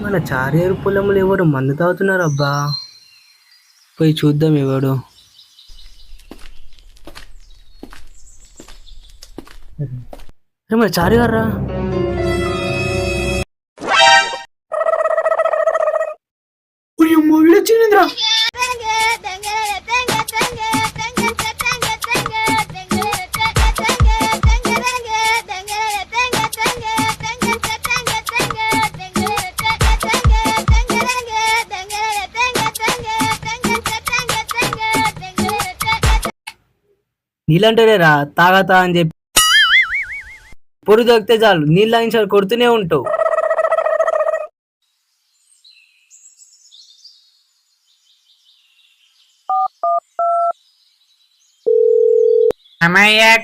మన చారేరు పొలంలో ఎవరు మందు తాగుతున్నారు అబ్బా. పోయి చూద్దాం ఎవడు. మన చారి గారా? వీడొచ్చింద్రా. నీళ్ళంటేరా తాగతా అని చెప్పి పొరు దొరికితే చాలు నీళ్ళు తాగించాలి కొడుతూనే ఉంటావు.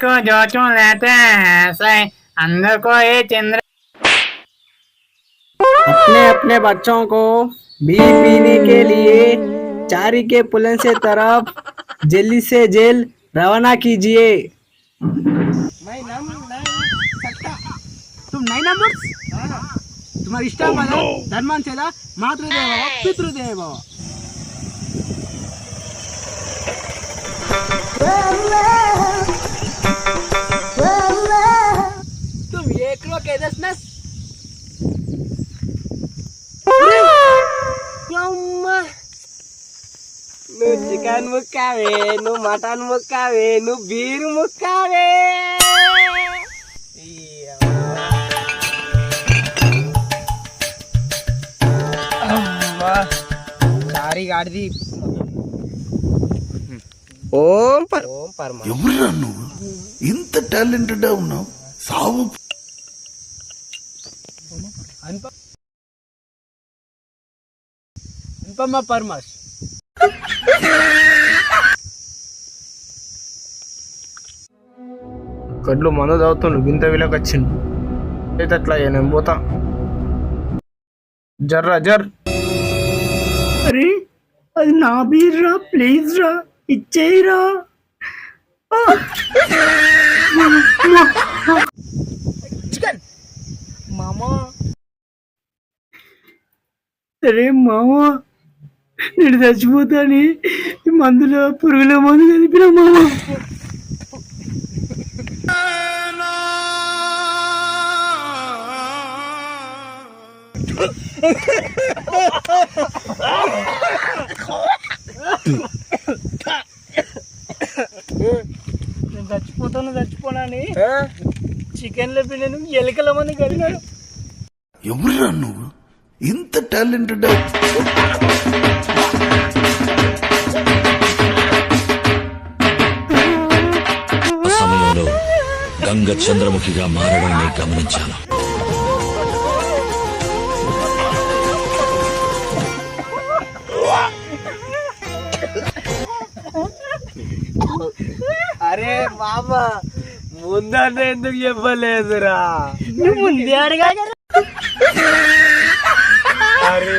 को जो चुन लेते हैं अंदर को ये चंद्र अपने अपने बच्चों को भी पीने के लिए चारी के पुलन से तरफ जल्दी से जेल रवाना कीजिए. तुम नहीं नंबर तुम्हारा इष्ट धर्मान से मातृदेव पितृदेव. तुम एक लो के 10 नस నువ్వు చికెన్ ముక్కావే, నువ్వు మటన్ ముక్కావే, నువ్వు బీరు ముక్కావే. సారీ గాడిది. ఓం పరమ. ఎవరురా నువ్వు ఇంత టాలెంటెడ్ ఉన్నావు? సావు అనుపమ పరమాష్. కడ్లు మందు తాగుతుండు గింత విలకు వచ్చిండు. అయితే అట్లా నేను పోతా. జర్రా జర్. అరే అది నా బీర్ రా, ప్లీజ్ రా ఇచ్చేయిరా. చికెన్ మామా. అరే మామా నేను చచ్చిపోతాని మందులో పురుగుల మందు కలిపిన మామా. నేను చచ్చిపోనాని చికెన్ లో పిల్లలు ఎలుకల మంది కలిగినాడు. ఎవరురా నువ్వు ఇంత టాలెంటెడ్? సమయంలో గంగ చంద్రముఖిగా మారడాన్ని గమనించాను. అరే మామ ముందన్న ఎందుకు చెప్పలేదురా? ముందే అడగా. అరే